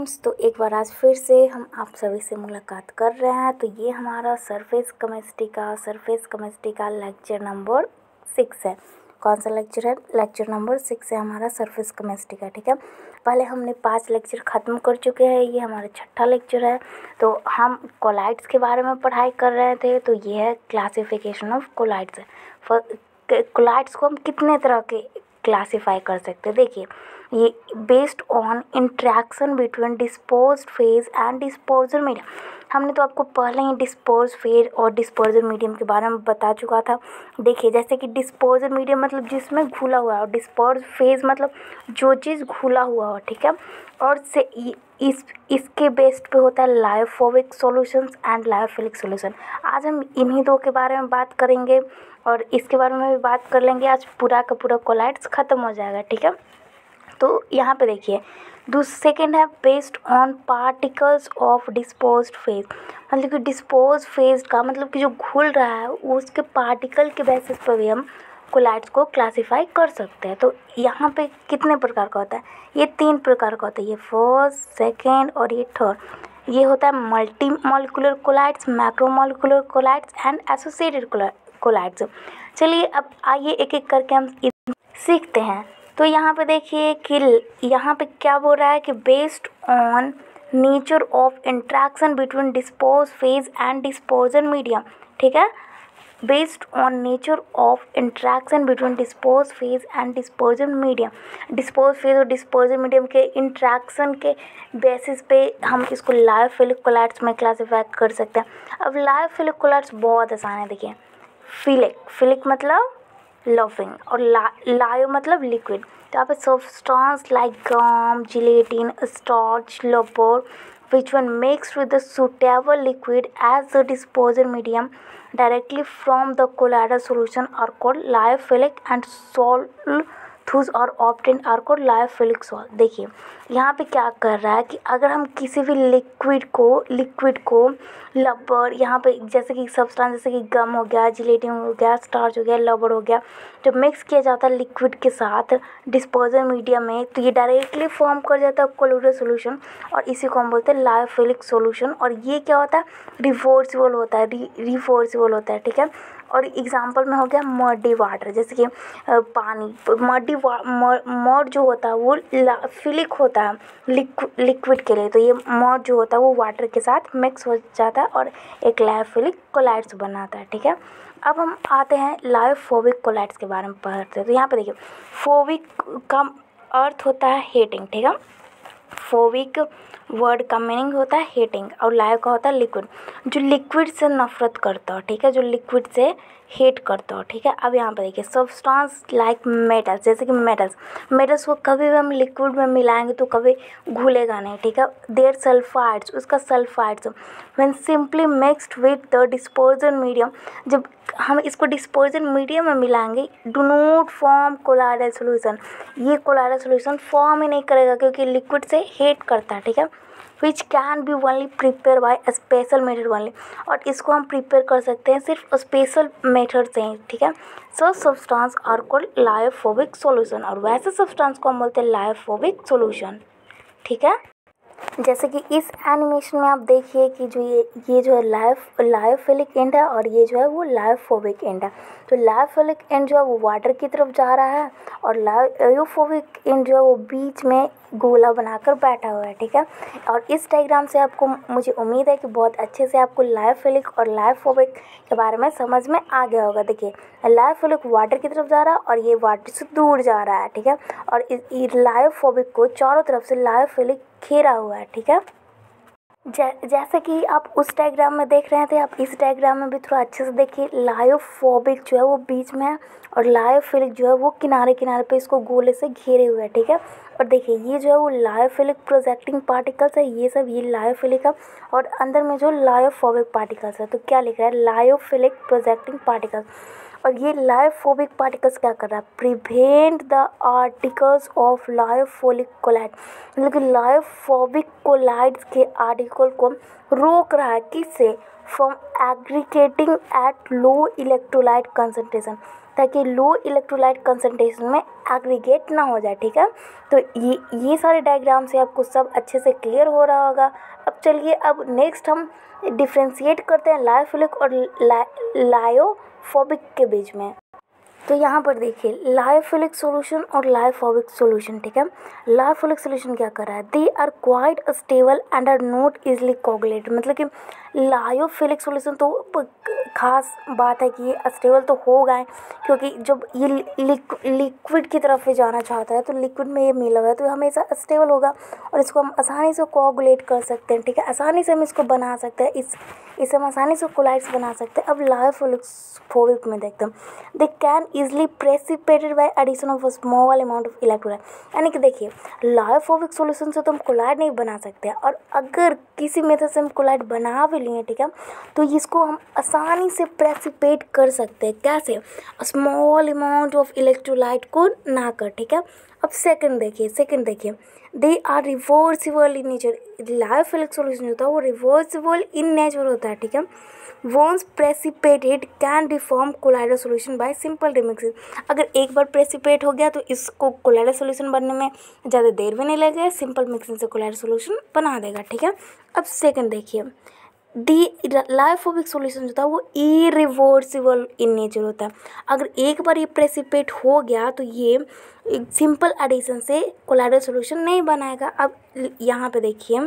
Students, तो एक बार आज फिर से हम आप सभी से मुलाकात कर रहे हैं। तो ये हमारा सरफेस केमिस्ट्री का लेक्चर नंबर 6 है। कौन सा लेक्चर है? लेक्चर नंबर 6 है हमारा सरफेस केमिस्ट्री का। ठीक है, पहले हमने 5 लेक्चर ख़त्म कर चुके हैं, ये हमारा 6ठा लेक्चर है। तो हम कोलाइड्स के बारे में पढ़ाई कर रहे थे। तो ये है क्लासिफिकेशन ऑफ कोलाइड्स। कोलाइड्स को हम कितने तरह के क्लासीफाई कर सकते हैं। देखिए, ये based on interaction between disposed phase and disposal medium. हमने तो आपको पहले ही डिस्पोज फेज और डिस्पोजल मीडियम के बारे में बता चुका था। देखिए, जैसे कि डिस्पोजल मीडियम मतलब जिसमें घुला हुआ है, और डिस्पोज फेज मतलब जो चीज़ घुला हुआ हो। ठीक है, और से इसके बेस्ड पे होता है lyophobic solutions and lyophilic solution. आज हम इन्हीं दो के बारे में बात करेंगे और इसके बारे में भी बात कर लेंगे। आज पूरा का पूरा कोलाइड्स ख़त्म हो जाएगा। ठीक है, तो यहाँ पे देखिए, सेकेंड है based on particles of disposed phase. मतलब कि डिस्पोज फेज का मतलब कि जो घुल रहा है उसके पार्टिकल के बेसिस पर भी हम कोलाइड्स को क्लासीफाई कर सकते हैं। तो यहाँ पे कितने प्रकार का होता है? ये 3 प्रकार का होता है। ये फर्स्ट, सेकेंड और ये थर्ड। ये होता है multi molecular colloids, macromolecular colloids and associated colloids. चलिए अब आइए एक एक करके हम सीखते हैं। तो यहाँ पे देखिए कि यहाँ पे क्या बोल रहा है कि based on nature of interaction between dispose phase and disposal medium. ठीक है, based on nature of interaction between dispose phase and disposal medium. Dispose phase और डिस्पोजल मीडियम के इंट्रैक्शन के बेसिस पे हम इसको लायोफिलिक कोलाइड्स में क्लासीफाई कर सकते हैं। अब लायोफिलिक कोलाइड्स बहुत आसान है। देखिए, फिलिक मतलब लविंग और लायो मतलब लिक्विड। तो यहाँ पे substance like gum, gelatin, starch, rubber which when mixed with the suitable liquid as the disposal medium directly from the colloidal solution are called lyophilic and solutes are obtained are called lyophilic salt। देखिए यहाँ पे क्या कर रहा है कि अगर हम किसी भी लिक्विड को रबर, यहाँ पे जैसे कि सब्सटेंस जैसे कि गम हो गया, जिलेटिन हो गया, स्टार्च हो गया, रबर हो गया, जब मिक्स किया जाता है लिक्विड के साथ डिस्पोजल मीडियम में तो ये डायरेक्टली फॉर्म कर जाता है कोलोइडल सॉल्यूशन, और इसी को हम बोलते हैं लायोफिलिक सॉल्यूशन। और ये क्या होता है? रिवर्सिबल होता है। ठीक है, और एग्जांपल में हो गया मडी वाटर, जैसे कि पानी, मड जो होता है वो फिलिक होता है लिक्विड के लिए। तो ये मड जो होता है वो वाटर के साथ मिक्स हो जाता है और एक लायोफिलिक कोलाइड्स बनाता है। ठीक है, अब हम आते हैं लायोफोबिक कोलाइड्स के बारे में पढ़ते हैं। तो यहाँ पे देखिए, फोबिक का अर्थ होता है हेटिंग। ठीक है, फोबिक वर्ड का मीनिंग होता है हेटिंग, और लायो का होता है लिक्विड, जो लिक्विड से नफरत करता हो। ठीक है, जो लिक्विड से हेट करता हो। ठीक है, अब यहाँ पर देखिए, सब्सटेंस लाइक मेटल्स, जैसे कि मेटल्स को कभी भी हम लिक्विड में मिलाएंगे तो कभी घुलेगा नहीं। ठीक है, देयर सल्फाइड्स, उसका sulphides when simply mixed with the disposal medium, जब हम इसको डिस्पोजल मीडियम में मिलाएंगे, do not form colloidal solution, ये कोलाइडल सॉल्यूशन फॉर्म ही नहीं करेगा क्योंकि लिक्विड से हेट करता है। ठीक है, which can be only prepare by special method only, और इसको हम प्रिपेयर कर सकते हैं सिर्फ स्पेशल मेथड से ही। ठीक है, so substance are called lyophobic solution, और वैसे सब्सटेंस को हम बोलते हैं लायोफोबिक सॉल्यूशन। ठीक है, जैसे कि इस एनिमेशन में आप देखिए कि जो ये जो है लायोफिलिक एंड है और ये जो है वो लायोफोबिक एंड है। तो लायोफिलिक एंड जो है वो वाटर की तरफ जा रहा है और लायोफोबिक एंड जो है वो बीच में गोला बनाकर बैठा हुआ है। ठीक है, और इस डायग्राम से आपको, मुझे उम्मीद है कि बहुत अच्छे से आपको लायोफिलिक और लायोफोबिक के बारे में समझ में आ गया होगा। देखिए, लायोफिलिक वाटर की तरफ जा रहा है और ये वाटर से दूर जा रहा है। ठीक है, और लायोफोबिक को चारों तरफ से लायोफिलिक घेरा हुआ है। ठीक है, जैसे कि आप उस डायग्राम में देख रहे थे, आप इस डायग्राम में भी थोड़ा अच्छे से देखिए। लायोफोबिक जो है वो बीच में है और लायोफिलिक जो है वो किनारे किनारे पे इसको गोले से घेरे हुए है। ठीक है, और देखिए ये जो है वो लायोफिलिक प्रोजेक्टिंग पार्टिकल्स है, ये सब ये लायोफिलिक है, और अंदर में जो लायोफोबिक पार्टिकल्स है। तो क्या लिख रहा है? Lyophilic projecting particles. और ये लायोफोबिक पार्टिकल्स क्या कर रहा है? Prevent the articles of lyophobic colloid, मतलब कि लायोफोबिक कोलाइड्स के आर्टिकल को रोक रहा है। किससे? From aggregating at low electrolyte concentration, ताकि लो इलेक्ट्रोलाइट कंसंट्रेशन में एग्रीगेट ना हो जाए, ठीक है। तो ये सारे डायग्राम से आपको सब अच्छे से क्लियर हो रहा होगा। अब चलिए अब नेक्स्ट हम डिफ्रेंशिएट करते हैं लायोफिलिक और लायोफोबिक के बीच में। तो यहाँ पर देखिए लायोफिलिक सॉल्यूशन और लायोफोबिक सॉल्यूशन, ठीक है। लायोफिलिक सॉल्यूशन क्या कर रहा है, they are quite stable and are not easily coagulated. मतलब कि लायोफिलिक सॉल्यूशन तो खास बात है कि ये स्टेबल तो होगा ही, क्योंकि जब ये लिक्विड की तरफ जाना चाहता है तो लिक्विड में ये मिला हुआ है तो ये हमेशा स्टेबल होगा और इसको हम आसानी से कोगुलेट कर सकते हैं, ठीक है। आसानी से हम इसको बना सकते हैं, इसे हम आसानी से कोलाइड्स बना सकते हैं। अब लायोफोबिक में देखते हैं, they can easily precipitated by addition of a small amount of electrolyte. यानी कि देखिए लायोफोबिक सॉल्यूशन से तो हम कोलाइड नहीं बना सकते हैं, और अगर किसी मेथड से हम कोलाइड बना भी लिए, ठीक है, तो इसको हम आसानी से प्रेसिपिटेट कर सकते हैं। कैसे, स्मॉल अमाउंट ऑफ इलेक्ट्रोलाइट को ना कर, ठीक है। अब सेकंड देखिए they are reversible in nature. Lyophilic solution होता है वो रिवर्सिबल इन नेचर होता है, ठीक है। Once precipitated can reform colloidal solution by simple remixing. अगर एक बार प्रेसिपिटेट हो गया तो इसको कोलाइडल सॉल्यूशन बनने में ज़्यादा देर भी नहीं लगेगा, सिंपल मिक्सिंग से कोलाइडल सॉल्यूशन बना देगा, ठीक है। अब सेकंड देखिए डी लायोफोबिक सॉल्यूशन होता है वो इरिवर्सिबल इन नेचर होता है। अगर एक बार ये प्रेसिपिटेट हो गया तो ये सिंपल एडिशन से कोलाइडल सॉल्यूशन नहीं बनाएगा। अब यहाँ पे देखिए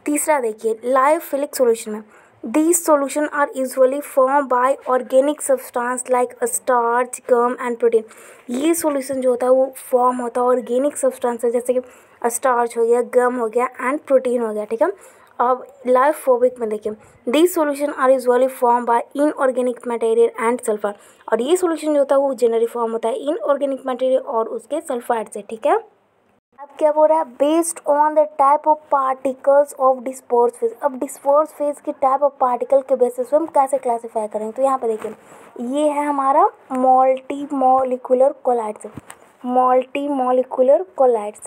तीसरा देखिए लायोफिलिक सॉल्यूशन में these solutions are usually formed by organic substance like starch, gum and protein। ये solution जो होता है वो फॉर्म होता है ऑर्गेनिक सब्सटेंस है, जैसे कि स्टार्च हो गया, गम हो गया एंड प्रोटीन हो गया, ठीक है। अब लायोफोबिक में देखिए these solutions are usually formed by inorganic material and sulfur। और ये solution जो होता है वो जनरली फॉर्म होता है इनऑर्गेनिक मटेरियल और उसके सल्फाइड से, ठीक है। अब क्या बोल रहा है, based on the type of particles of disperse phase. अब डिस्पर्स फेज के टाइप ऑफ पार्टिकल के बेसिस पे हम कैसे क्लासीफाई करेंगे, तो यहाँ पे देखिए ये है हमारा मल्टी मॉलिक्यूलर कोलाइड्स,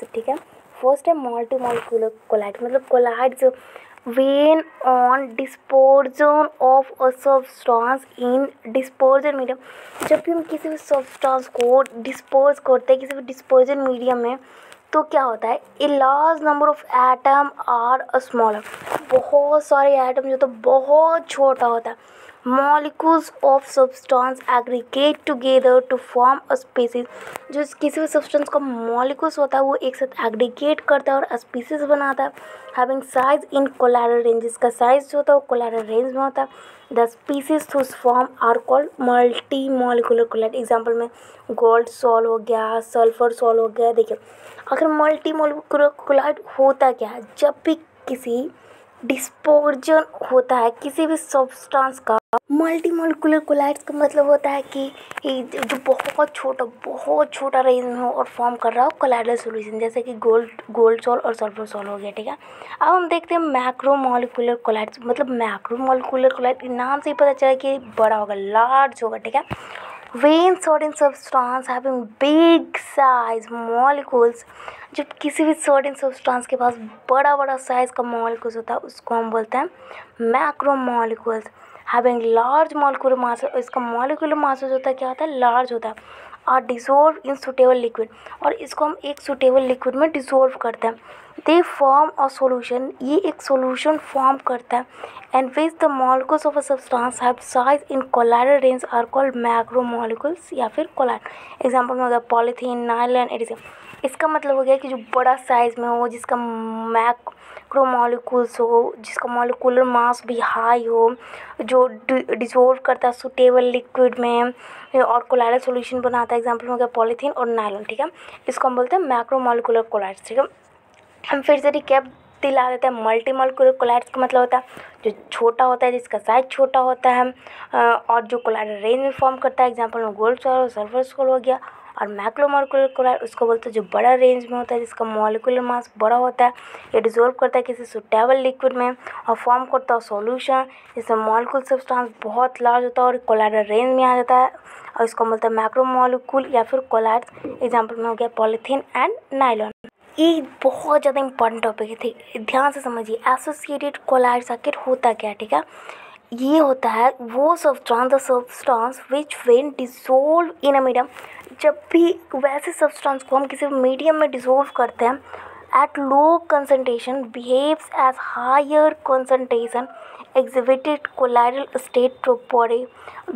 ठीक है। फर्स्ट है मल्टी मॉलिक्यूलर कोलाइड, मतलब collides when on dispersion of a substance in dispersion medium। जब भी हम किसी भी सब्सटेंस को डिस्पर्स करते हैं किसी भी डिस्पर्जन मीडियम में तो क्या होता है, a large number of atom are smaller. बहुत सारे एटम जो तो बहुत छोटा होता है। Molecules of substance aggregate together to form a species. जो किसी भी सब्सटेंस का मॉलिक्यूल्स होता है वो एक साथ एग्रीगेट करता है और स्पीसीज बनाता है। Having size in colloidal range, जिसका साइज जो होता है वो कोलाइडल रेंज में होता है। The species whose form are called multi molecular colloid. Example में गोल्ड सॉल हो गया, सल्फर सॉल हो गया। देखिए अगर मल्टी मॉलिक्यूलर कोलाइड होता क्या है, जब भी किसी डिस्पर्जन होता है किसी भी सब्सटेंस का, मल्टी मॉलिक्यूलर कोलाइड्स का मतलब होता है कि जो बहुत छोटा रेंज में हो और फॉर्म कर रहा हो कोलाइडल सॉल्यूशन, जैसे कि गोल्ड सॉल और सल्फर सॉल हो गया, ठीक है। अब हम देखते हैं मैक्रो मॉलिक्यूलर कोलाइड्स। मतलब मैक्रो मॉलिक्यूलर कोलाइड नाम से ही पता चला कि बड़ा होगा, लार्ज होगा, ठीक है। when certain substance having big size molecules, जब किसी भी certain substance के पास बड़ा बड़ा साइज का molecules होता है उसको हम बोलते हैं macro molecules. Having large molecular mass, इसका मॉलिक्यूलर मास जो होता है क्या होता है, लार्ज होता है। और डिसॉल्व इन सुटेबल लिक्विड, और इसको हम एक सुटेबल लिक्विड में डिसॉल्व करते हैं। दे फॉर्म अ सॉल्यूशन, ये एक सॉल्यूशन फॉर्म करता है। And which the molecules of a substance have size in colloidal range are called macro molecules या फिर कोलाइड। एग्जांपल में हो गया पॉलीथीन, नायलॉन, एडिसिव। इसका मतलब हो गया कि जो बड़ा साइज में हो, जिसका मैक्रो मॉलिक्यूल्स हो, जिसका मॉलिक्यूलर मास भी हाई हो, जो डिसॉल्व करता है सुटेबल लिक्विड में और कोलाइडल सॉल्यूशन बनाता है। एग्जांपल में हो गया पॉलीथीन और नायलॉन, ठीक है। इसको हम बोलते हैं मैक्रो मॉलिक्यूलर कोलाइड्स, ठीक है। हम फिर से रिकैप दिला देते हैं। मल्टी मॉलिक्यूलर कोलाइड्स का मतलब होता है जो छोटा होता है, जिसका साइज छोटा होता है और जो कोलाइडल रेंज में फॉर्म करता है। एग्जांपल में गोल्ड सॉल और सल्फर सॉल हो गया। और मैक्रो मॉलिक्यूलर कोलाइड उसको बोलते हैं जो बड़ा रेंज में होता है, जिसका मॉलिक्यूलर मास बड़ा होता है, ये डिसॉल्व करता है किसी सुटेबल लिक्विड में और फॉर्म करता है सॉल्यूशन जिसमें मॉलिक्यूल सब्सटेंस बहुत लार्ज होता है और कोलाइडल रेंज में आ जाता है, और इसको बोलते हैं मैक्रो मॉलिक्यूल या फिर कोलाइड्स। एग्जाम्पल में हो गया पॉलीथीन एंड नायलॉन। ये बहुत ज़्यादा इंपॉर्टेंट टॉपिक है, ठीक, ध्यान से समझिए। एसोसिएटेड कोलाइड्स आखिर होता क्या है, ठीक है। ये होता है वो substance, the substance which when dissolve in a medium, जब भी वैसे सब्सटेंस को हम किसी मीडियम में डिसॉल्व करते हैं at low concentration behaves as higher concentration exhibited colloidal state property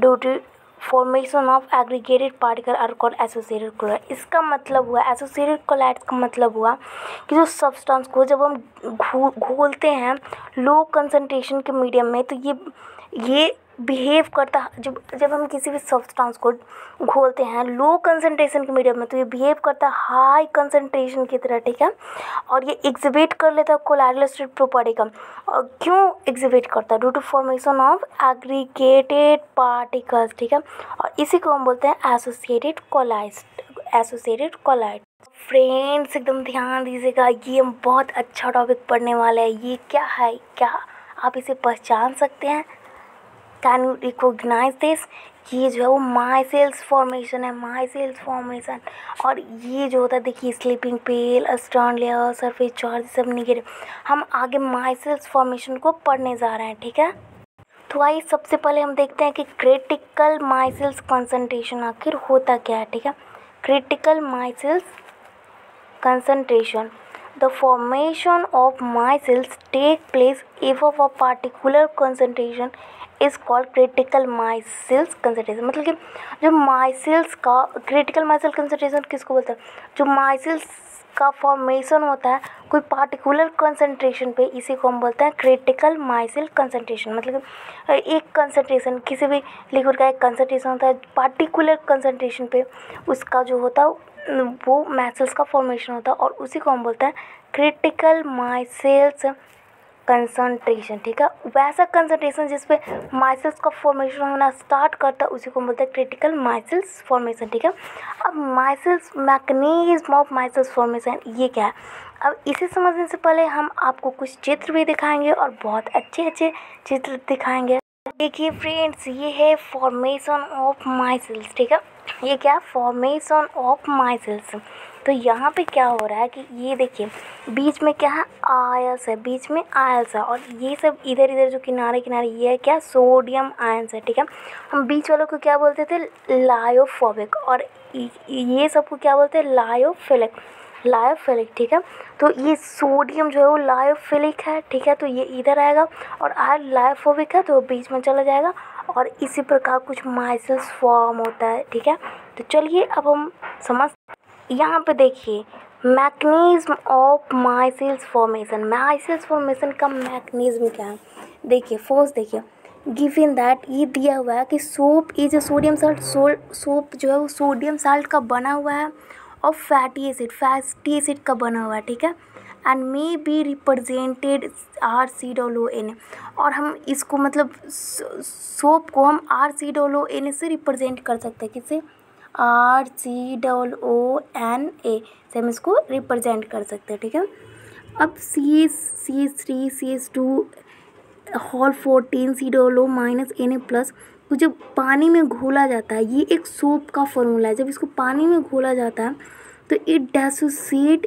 due to formation of aggregated particle are called associated colloid। इसका मतलब हुआ associated colloid का मतलब हुआ कि जो सब्सटेंस को जब हम घोलते हैं लो कंसनट्रेशन के मीडियम में तो ये बिहेव करता, जब हम किसी भी सब्सटेंस को घोलते हैं लो कंसनट्रेशन के मीडियम में तो ये बिहेव करता है हाई कंसनट्रेशन की तरह, ठीक है। और ये एग्जिबिट कर लेता है कोलाइडल स्टेट प्रॉपर्टी का। और क्यों एग्जिबिट करता है? Due to formation of aggregated particles, ठीक है। और इसी को हम बोलते हैं एसोसिएटेड कोलाइड। फ्रेंड्स एकदम ध्यान दीजिएगा, ये हम बहुत अच्छा टॉपिक पढ़ने वाले हैं। ये क्या है, क्या आप इसे पहचान सकते हैं? Can you recognise this? ये जो है वो माइसेल्स फॉर्मेशन है, माइसेल्स फॉर्मेशन। और ये जो होता है देखिए स्लीपिंग पेल, स्टर्न लेयर, सरफेस चार्ज, सब निगेटिव। हम आगे माइसेल्स फॉर्मेशन को पढ़ने जा रहे हैं, ठीक है। तो आइए सबसे पहले हम देखते हैं कि क्रिटिकल माइसेल्स कंसंट्रेशन आखिर होता क्या है, ठीक है। Critical micelles concentration, the formation of micelles take place if of a particular concentration is called critical micelles concentration। मतलब कि जो माइसेल्स का क्रिटिकल माइसेल कंसंट्रेशन किसको बोलते हैं? जो माइसेल्स का फॉर्मेशन होता है कोई पार्टिकुलर कंसंट्रेशन पे, इसी को हम बोलते हैं क्रिटिकल माइसेल कंसंट्रेशन। मतलब एक कंसंट्रेशन, किसी भी लिक्विड का एक कंसंट्रेशन होता है पार्टिकुलर कंसंट्रेशन पे, उसका जो होता है वो माइसेल्स का फॉर्मेशन होता है और उसी को हम बोलते हैं क्रिटिकल माइसेल्स कंसंट्रेशन, ठीक है। वैसा कंसंट्रेशन जिस पे माइसेल्स का फॉर्मेशन होना स्टार्ट करता है उसी को हम बोलते हैं क्रिटिकल माइसेल्स फॉर्मेशन, ठीक है। अब माइसेल्स मैकेनिज्म ऑफ माइसेल्स फॉर्मेशन ये क्या है? अब इसे समझने से पहले हम आपको कुछ चित्र भी दिखाएंगे और बहुत अच्छे अच्छे चित्र दिखाएंगे। देखिए फ्रेंड्स, ये है फॉर्मेशन ऑफ माइसेल्स, ठीक है। ये क्या? Formation of micelles. तो यहाँ पे क्या हो रहा है कि ये देखिए बीच में क्या है? आयंस है, बीच में आयंस है। और ये सब इधर इधर जो किनारे किनारे ये है क्या? सोडियम आयंस है, ठीक है। हम बीच वालों को क्या बोलते थे? लायोफोबिक। और ये सबको क्या बोलते हैं? लायोफिलिक, ठीक है। तो ये सोडियम जो है वो लायोफिलिक है, ठीक है। तो ये इधर आएगा और आयरन लायोफोबिक है तो बीच में चला जाएगा और इसी प्रकार कुछ माइसेल्स फॉर्म होता है, ठीक है। तो चलिए अब हम समझ, यहाँ पे देखिए मैकेनिज्म ऑफ माइसेल्स फॉर्मेशन। माइसेल्स फॉर्मेशन का मैकेनिज्म क्या है? देखिए फर्स्ट देखिए गिवन दैट ये दिया हुआ है कि soap is sodium salt, soap जो है वो सोडियम साल्ट का बना हुआ है और फैटी एसिड का बना हुआ है, ठीक है। And may be represented RCOON। और हम इसको मतलब सोप को हम RCOON से रिप्रेजेंट कर सकते हैं। किससे? RCOONA से हम इसको रिप्रेजेंट कर सकते हैं, ठीक है। अब CH3 CH2 whole 14 COO -Na+ को जब पानी में घोला जाता है, ये एक सोप का फॉर्मूला है। जब इसको पानी में घोला जाता है तो इट डेसोसिएट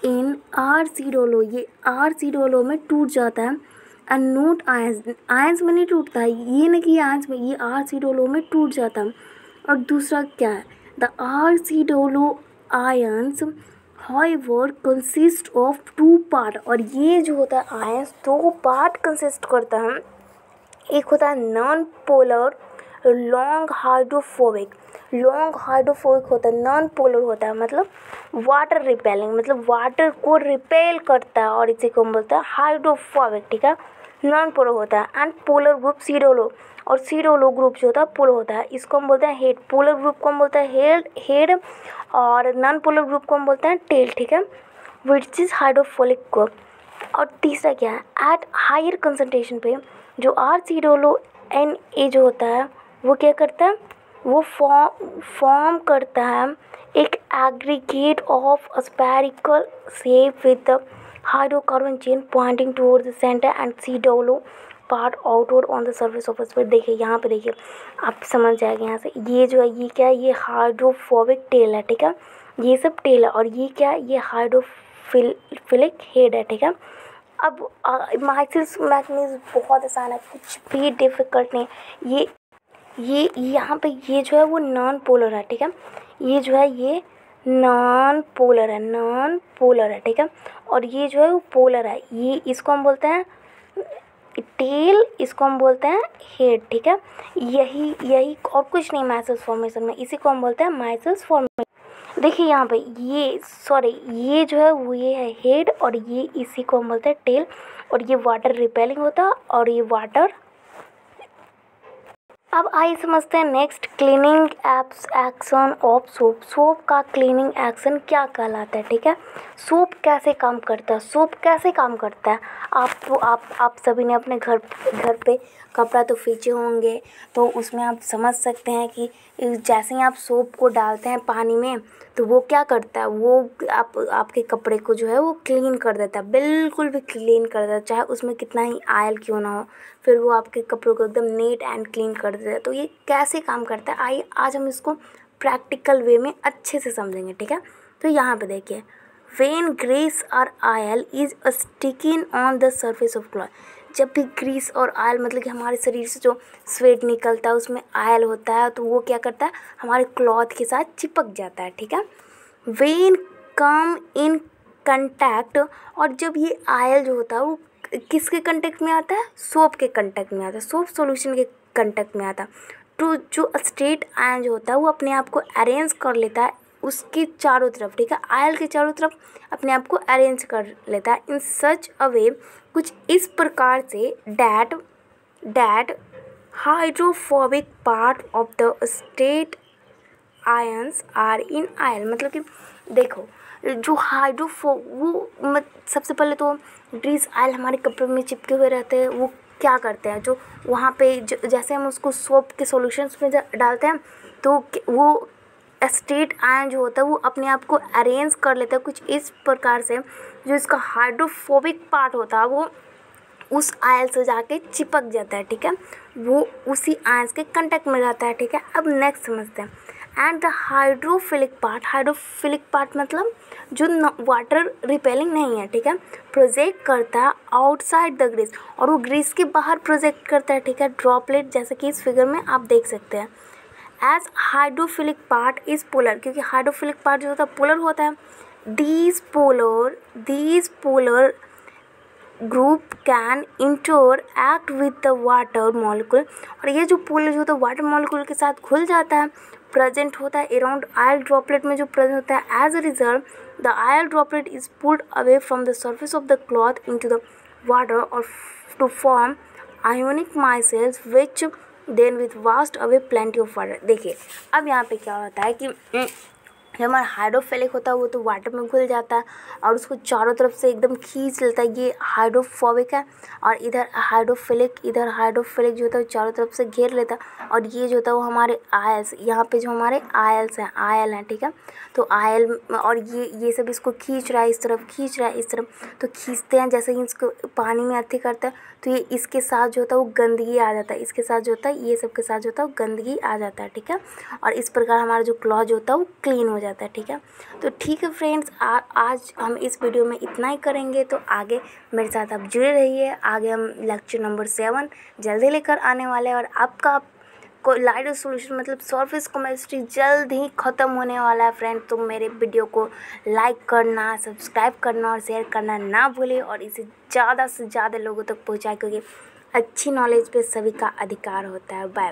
इन RCOO, ये RCOO में टूट जाता है। एंड नोट आयंस में नहीं टूटता है, ये नहीं कि आयंस में, ये RCOO में टूट जाता है। और दूसरा क्या है? The RCOO ions however consist of 2 part. और ये जो होता है आयंस 2 पार्ट कंसिस्ट करता है। एक होता है नॉन पोलर लॉन्ग हाइड्रोफोबिक होता है, नॉन पोलर होता है मतलब वाटर रिपेलिंग, मतलब वाटर को रिपेल करता है और इसी को हम बोलते हैं हाइड्रोफोबिक, ठीक है। नॉन पोलर होता है। एंड पोलर ग्रुप सीरोलो, और सीरोलो ग्रुप जो होता है पोलर होता है, इसको हम बोलते हैं हेड। पोलर ग्रुप को हम बोलते हैं हेड और नॉन पोलर ग्रुप को हम बोलते हैं टेल, ठीक है। Which is hydrophilic group. और तीसरा क्या है? एट हायर कंसंट्रेशन पे जो RCOONA जो होता है वो क्या करता है? वो फॉर्म करता है एक aggregate of spherical shape with the hydrocarbon chain pointing toward the centre and COO part outward on the surface of sphere. देखिए यहाँ पे देखिए आप समझ जाएंगे यहाँ से, ये जो है ये क्या है? ये हाइड्रोफोबिक टेल है, ठीक है। ये सब टेल है और ये क्या है? ये हाइड्रोफिलिक हेड है, ठीक है। अब माइसिस मैकेनिज्म बहुत आसान है, कुछ भी डिफ़िकल्ट नहीं। ये यहाँ पे ये जो है वो नॉन पोलर है, ठीक है। ये जो है ये नॉन पोलर है, ठीक है। और ये जो है वो पोलर है, ये इसको हम बोलते हैं टेल, इसको हम बोलते हैं हेड, ठीक है। यही और कुछ नहीं माइसिस फॉर्मेशन में, इसी को हम बोलते हैं माइसिस फॉर्मेशन। देखिए यहाँ पे ये जो है वो ये है हेड, और ये इसी को हम बोलते हैं टेल, और ये वाटर रिपेलिंग होता है, और ये वाटर। अब आइए समझते हैं next cleaning action of soap. Soap का क्लीनिंग एक्शन क्या कहलाता है, ठीक है। सोप कैसे काम करता है, आप सभी ने अपने घर पे कपड़ा तो फींचे होंगे, तो उसमें आप समझ सकते हैं कि जैसे ही आप सोप को डालते हैं पानी में, तो वो क्या करता है, वो आपके कपड़े को जो है वो क्लीन कर देता है, बिल्कुल भी क्लीन कर देता है, चाहे उसमें कितना ही आयल क्यों ना हो, फिर वो आपके कपड़ों को एकदम नीट एंड क्लीन कर देता है। तो ये कैसे काम करता है, आइए आज हम इसको प्रैक्टिकल वे में अच्छे से समझेंगे, ठीक है। तो यहाँ पे देखिए, व्हेन ग्रीस और oil is sticking on the surface of cloth, जब भी ग्रीस और ऑयल मतलब कि हमारे शरीर से जो स्वेट निकलता है उसमें ऑयल होता है, तो वो क्या करता है, हमारे क्लॉथ के साथ चिपक जाता है, ठीक है। व्हेन कम इन कंटैक्ट, और जब ये ऑयल जो होता है वो किसके कंटेक्ट में आता है, सोप के कंटेक्ट में आता है, सोप सॉल्यूशन के कंटेक्ट में आता है, तो जो स्ट्रेट आयन जो होता है वो अपने आप को अरेंज कर लेता है उसके चारों तरफ, ठीक है, आयल के चारों तरफ अपने आप को अरेंज कर लेता है इन सच अ वे, कुछ इस प्रकार से that hydrophobic part of the state ions are in oil. मतलब कि देखो, जो सबसे पहले तो ग्रीस आयल हमारे कपड़े में चिपके हुए रहते हैं, वो क्या करते हैं, जो वहाँ पे जैसे हम उसको सोप के सॉल्यूशंस में डालते हैं, तो वो स्टेट आयन जो होता है वो अपने आप को अरेंज कर लेता है कुछ इस प्रकार से, जो इसका हाइड्रोफोबिक पार्ट होता है वो उस आयल से जाके चिपक जाता है, ठीक है, वो उसी आयंस के कांटेक्ट में रहता है, ठीक है। अब नेक्स्ट समझते हैं, एंड द हाइड्रोफिलिक पार्ट मतलब जो वाटर रिपेलिंग नहीं है, ठीक है, प्रोजेक्ट करता है आउटसाइड द ग्रीस, और वो ग्रीस के बाहर प्रोजेक्ट करता है, ठीक है, ड्रॉपलेट, जैसे कि इस फिगर में आप देख सकते हैं। As hydrophilic part is polar, क्योंकि हाइड्रोफिलिक पार्ट जो होता है पोलर होता है, these polar group can interact with the water molecule, और ये जो पोलर जो होता है वाटर मॉलिक्यूल के साथ घुल जाता है, प्रेजेंट होता है अराउंड आयल ड्रॉपलेट में जो प्रेजेंट होता है। As a result the oil droplet is pulled away from the surface of the cloth into the water और to form ionic micelles which then with washed away plenty of water. देखिए अब यहाँ पे क्या होता है कि जो हमारा हाइड्रोफिलिक होता है वो तो वाटर में घुल जाता है और उसको चारों तरफ से एकदम खींच लेता है, ये हाइड्रोफोबिक है, और इधर हाइड्रोफिलिक जो होता है चारों तरफ से घेर लेता है, और ये जो होता है वो हमारे आयल्स, यहाँ पे जो हमारे आयल हैं, ठीक है, तो आयल और ये सब इसको खींच रहा है इस तरफ, तो खींचते हैं जैसे ही इसको पानी में अथी करते हैं, तो ये इसके साथ जो होता है वो गंदगी आ जाता है, इसके साथ जो होता है ये सब के साथ जो होता है वो गंदगी आ जाता है, ठीक है, और इस प्रकार हमारा जो क्लॉथ जो होता है वो क्लीन हो जाता है, ठीक है। तो ठीक है फ्रेंड्स, आज हम इस वीडियो में इतना ही करेंगे, तो आगे मेरे साथ आप जुड़े रहिए, आगे हम लेक्चर नंबर 7 जल्दी लेकर आने वाले हैं, और आपका कोलाइडल सॉल्यूशन मतलब सरफेस केमिस्ट्री जल्द ही ख़त्म होने वाला है फ्रेंड। तो मेरे वीडियो को लाइक करना, सब्सक्राइब करना और शेयर करना ना भूलें, और इसे ज़्यादा से ज़्यादा लोगों तक पहुँचाएं, क्योंकि अच्छी नॉलेज पे सभी का अधिकार होता है। बाय।